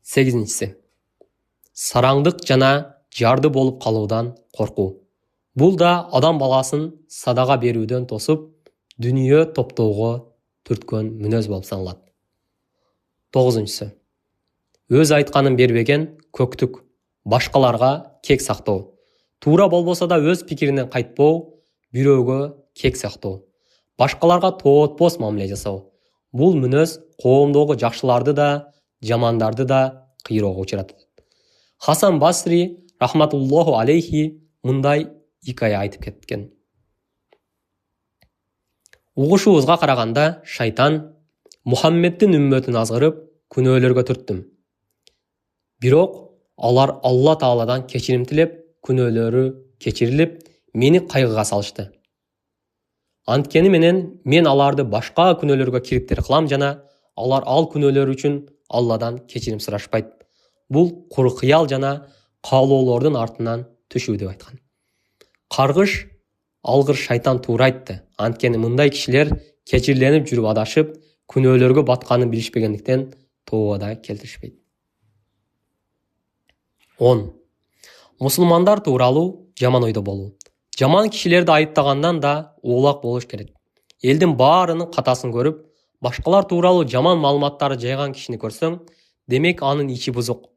сегизинчиси. Сараңдык жана жарды болуп калуудан коркуу. Бул да адам баласын садага берүүдөн тосуп, дүнүйө топтоого түрткөн мүнөз болуп саналат. Тогузунчусу. Өз айтканын бербеген көктүк, башкаларга кек сактоо. Туура болбосо да өз пикиринен кайтпоо, бирөөгө кек сактоо. Башкаларга тоотпос мамиле жасоо. Бул мүнөз коомдогу жакшыларды да, жамандарды да кыйроого учуратат. Хасан Басри рахматуллоху алейхи мындай икая айтып кеткен. Угушуубузга караганда шайтан Мухаммеддин үммөтүн азгырып, күнөөлөргө түрттүм. Бирок алар Алла Тааладан кечирим тилеп, күнөөлөрү кечирилип, мени кайгыга салышты. Анткени менен мен аларды башка күнөөлөргө кириптер кылам жана алар ал күнөөлөр үчүн Алладан кечирим сурашпайт. Бул куру кыял жана каалоолордун артынан түшүү деп айткан. Каргыш алгыр шайтан туура айтты. Анткени мындай кишилер кечириленип жүрүп адашып, күнөөлөргө батканын билишпегендиктен тообада келтиришпейт. 10. Мусулмандар тууралуу жаман ойдо болуу. Жаман кишилерди айыптагандан да оолак болуш керек. Элдин баарынын катасын көрүп, башкалар тууралуу жаман маалыматтарды жайган кишини көрсөң, демек анын ичи бузук,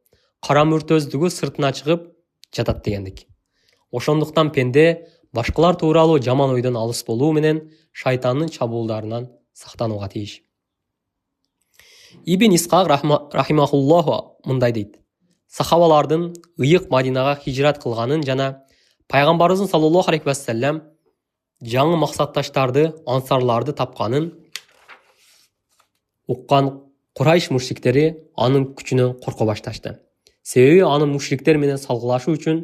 кара мүртөздүгү сыртына чыгып жатат дегендик. Ошондуктан пенде башкалар тууралуу жаман ойдон алыс болуу менен шайтандын чабуулдарынан сактанууга тийиш. Ибн Исхак рахимахуллаху мындай дейт. Сахабалардын ыйык Мадинага хижрат кылганын жана пайгамбарыбыз саллаллаху алейхи ва саллям жаңы максатташтарды, ансарларды тапканын уккан Курайш мушриктери анын күчүнөн корко башташты. Себеби анын мушриктер менен салгылашуу үчүн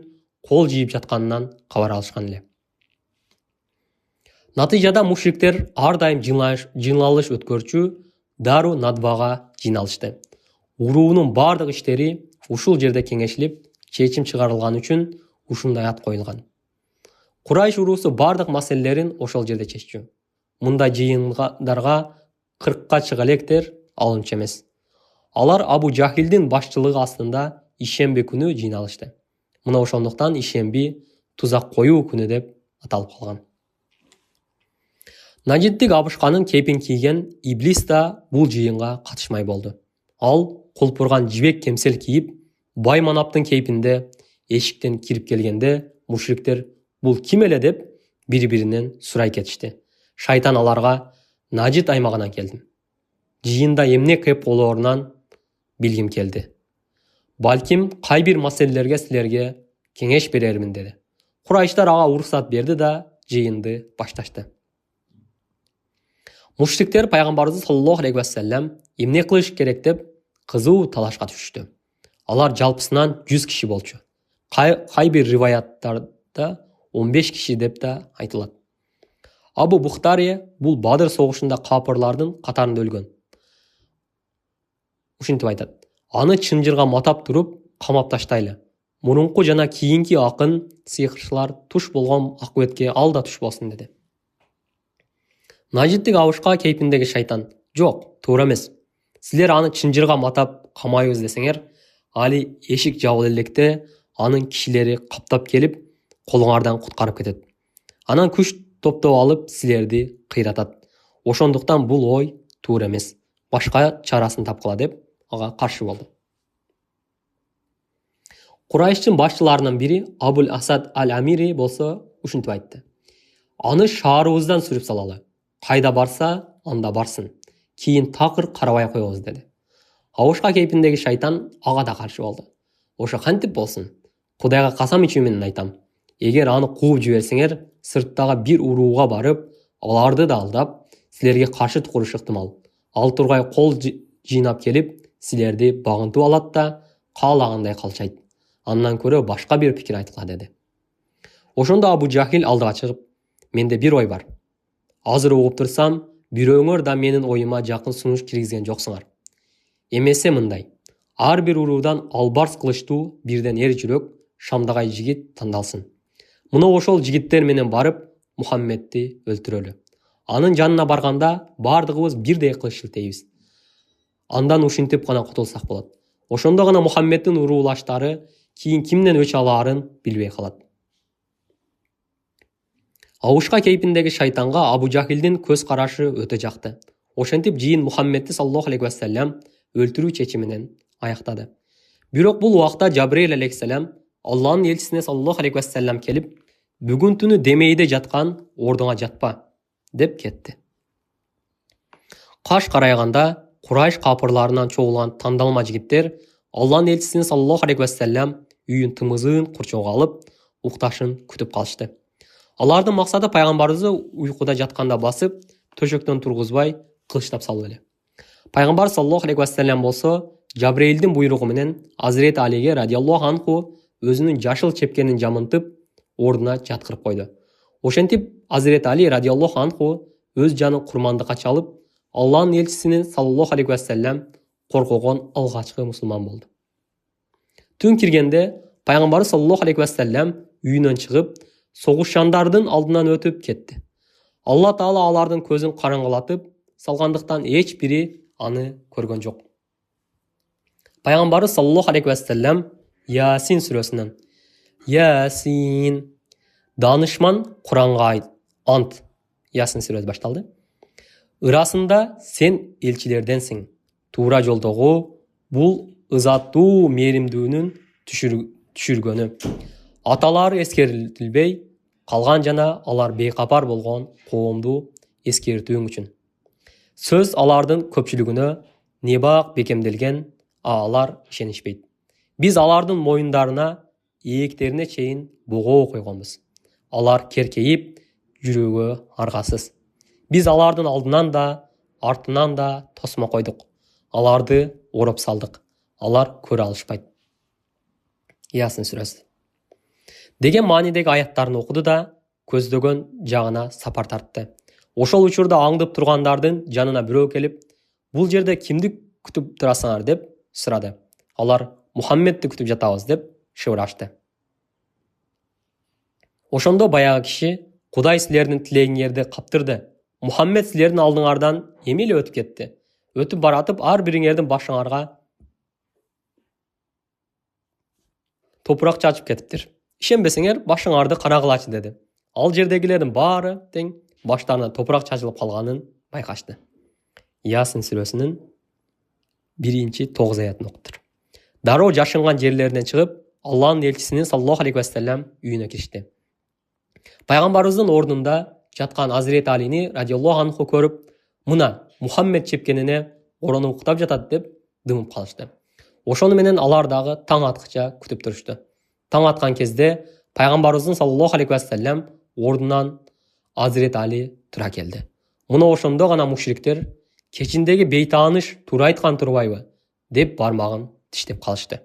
кол жийип жатканынан кабар алышкан эле. Натыйжада мушриктер ар дайым жыйналыш өткөрчү Дару Надвага жыйналышты. Уруунун бардык иштери ушул жерде кеңешилип, чечим чыгарылган үчүн ушундай ат коюлган. Курайш уруусу бардык маселелерин ошол жерде чеччү. Мындай жыйындарга 40ка чыга электер алынчу эмес. Алар Абу Жахилдин башчылыгы астында ишемби күнү жыйналышты. Мына ошондуктан ишемби тузак коюу күнү деп аталып калган. Нажиддик абышканын кейпин кийген Иблис да бул жыйынга катышмай болду. Ал кулпурган жибек кемсел кийип, бай манаптын кейпинде эшиктен кирип келгенде, мушриктер бул ким эле деп бири-биринен сурай кетишти. Шайтан аларга Нажид аймагынан келдим. Жыйында эмне кеп болоорунан билгим келди. Балким кай бир маселелерге силерге кеңеш берермин деди. Курайштар ага уруксат берди да жыйынды башташты. Мушриктер пайгамбарыбыз саллаллаху алейхи ва саллям эмне кылыш керек деп кызуу талашка түшүштү. Алар жалпысынан 100 киши болчу. Кай бир риваяттарда 15 киши деп да айтылат. Абу Бухтари бул Бадыр согушунда капырлардын катарында өлгөн. Ушинтип айтат. Аны чынжырга матап туруп, камап таштайлы. Мурунку жана кийинки акын сыйкырчылар туш болгон акыбетке ал да туш болсун деди. Нажиддик абышка кейпиндеги шайтан: "Жок, туура эмес. Силер аны чынжырга матап камайбыз десеңер, али эшик жабыл электе анын кишилери каптап келип, колуңардан куткарып кетет. Анан күч топтоп алып силерди кыйратат. Ошондуктан бул ой туура эмес. Башка чарасын тапкыла" деп ага каршы болду. Курайштын башчыларынын бири Абул Асад аль-Амири болсо ушинтип айтты. "Аны шаарыбыздан сүрүп салалы. Кайда барса, анда барсын. Кийин такыр карабай коебуз" деди. Абышка кейпиндеги шайтан ага да каршы болду. "Ошо кантип болсун? Кудайга касам ичүү менен айтам. Эгер аны кууп жиберсеңер, сырттагы бир урууга барып, аларды да алдап, силерге каршы туруш ыктымал. Ал тургай кол жыйнап келип, силерди багынтып алат да каалагандай калчайт. Андан көрө башка бир пикир айткыла" деди. Ошондо Абу Жахил алдыга чыгып: "Менде бир ой бар. Азыр угуп турсам, бирөөңөр да менин оюма жакын сунуш киргизген жоксуңар. Эмесе мындай: ар бир уруудан албарс кылычтуу бирден эр жүрөк, шамдагай жигит тандалсын. Мына ошол жигиттер менен барып Мухаммедти өлтүрөлү. Анын жанына барганда бардыгыбыз бирдей кылыч шилтейбиз. Андан ушинтип гана кутулсак болот. Ошондо гана Мухаммеддин уруулаштары кийин кимден өч алаарын билбей калат. Абушка кейпиндеги шайтанга Абу Жахилдин көз карашы өтө жакты. Ошентип жийин Мухаммедди саллаллаху алейхи вассалам өлтүрүү чечиминен аяктады. Бирок бул убакта Жабрейил алейхиссалам Аллахнын элчисине саллаллаху алейхи вассалам келип, бүгүн түнү демейде жаткан ордуңа жатпа деп кетти. Каш карайганда Курайш капырларынан чогулган тандалма жигиттер Аллахнын элчисине саллаллаху алейхи вассалам үйүн тымызын курчоого алып, укташын күтүп калышты. Алардын максаты пайгамбарыбызды уйкуда жатканда басып, төшөктөн тургузбай кылычтап салуу эле. Пайгамбар саллаллаху алейхи вассалам болсо Жабрейилдин буйругу менен Азирети Алиге радиаллаху анху өзүнүн жашыл чепкенин жамынтып, ордуна жаткырып койду. Ошентип Азирети Али радиаллаху анху өз жанын курмандыкка чалып, Аллахнын элчисинин саллаллаху алейхи вассалам коркогон алгачкы мусулман болду. Түн киргенде пайгамбар саллаллаху алейхи вассалам үйүнөн чыгып, согушчандардын алдынан өтүп кетти. Алла Таала алардын көзүн караңгылатып салгандыктан эч бири аны көргөн жок. Пайгамбары саллаллаху алейхи вассалам Ясин сүрөсүнөн Ясин данышман Куранга ант Ясин сүрөсү башталды. Ырасында сен элчилерденсиң. Туура жолдогу бул ызаттуу мээримдүүнүн түшүргөнү. Аталары эскерилбей калган жана алар бейкапар болгон коомду эскертүүң үчүн. Сөз алардын көпчүлүгүнө небак бекемделген, алар ишенишпейт. Биз алардын моюндарына ээктерине чейин богоо койгонбуз. Алар керкейип, жүрөгү аргасыз. Биз алардын алдынан да, артынан да тосмо койдук. Аларды ороп салдык. Алар көрө алышпайт. Ясин сүрөсү деген маанидеги аяттарын окуду да көздөгөн жагына сапар тартты. Ошол учурда аңдып тургандардын жанына бирөө келип, бул жерде кимди күтүп турасыңар деп сурады. Алар Мухаммедди күтүп жатабыз деп шыбырашты. Ошондо баягы киши Кудай силердин тилегиңерди каптырды. Мухаммед силердин алдыңардан эмеле өтүп кетти. Өтүп баратып ар бириңердин башыңарга топурак чачып кетиптир. Ишенбесеңер башыңарды карагылачы деди. Ал жердегилердин баары тең баштарына топурак чачылып калганын байкашты. Ясин сүрөсүнүн 1-9 аятын окуптур. Дароо жашынган жерлеринен чыгып, Аллахнын элчисинин саллаллаху алейхи вассалам үйүнө киришти. Пайгамбарыбыздын ордунда жаткан Азирети Алини радиаллаху анху көрүп, мына Мухаммед чепкенине оронуп уктап жатат деп дымып калышты. Ошону менен алар дагы таң аткыча күтүп турушту. Таң аткан кезде пайгамбарыбыздын саллаллаху алейхи вассалам ордунан Азирети Али тура келди. Муну ошондо гана мушриктер кечиндеги бейтааныш туура айткан турбайбы деп бармагын тиштеп калышты.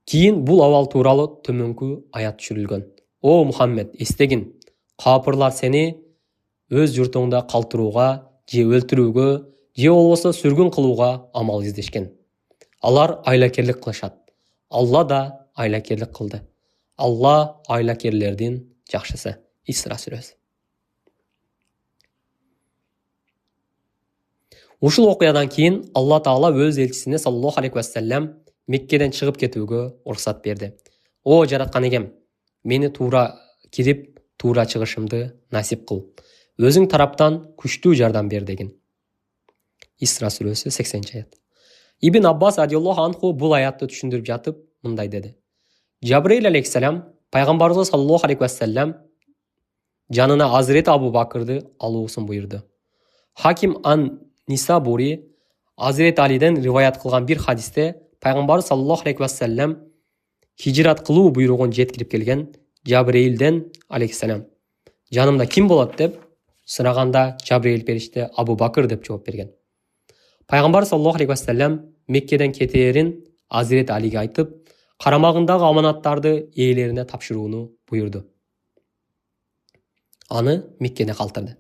Кийин бул абал тууралуу төмөнкү аят түшүрүлгөн. О Мухаммед, эстегин, капырлар сени өз журтуңда калтырууга, же өлтүрүүгө, же болбосо сүргүн кылууга амал издешкен. Алар айлакерлик кылышат. Алла да айлакерлик кылды. Алла айлакерлердин жакшысы. Исра сүрөсү. Ушул окуядан кийин Алла Таала өз элчисине саллаллаху алейхи вассалам Меккеден чыгып кетүүгө уруксат берди. О жараткан эгем, мени туура кирип, туура чыгышымды насип кыл. Өзүң тараптан күчтүү жардам бер деген. Исра сүрөсү 80-аят. Ибн Аббас радиаллаху анху бул аятты түшүндүрүп жатып мындай деди. Жабрейил алейхиссалам пайгамбарыбыз саллаллаху алейхи вассалам жанына Азирети Абу Бакырды алуусун буйрду. Хаким ан Нисабури Азирети Алиден риваят кылган бир хадисте пайгамбар саллаллаху алейхи вассалам хижрат кылуу буйругун жеткирип келген Жабрейилден алейхиссалам жанымда ким болот деп сураганда Жабрейил периште Абу Бакыр деп жооп берген. Пайгамбар саллаллаху алейхи вассалам Меккеден кетээрин Азирети Алиге айтып, карамагындагы аманаттарды ээлерине тапшырууну буйрду. Аны Меккеде калтырды.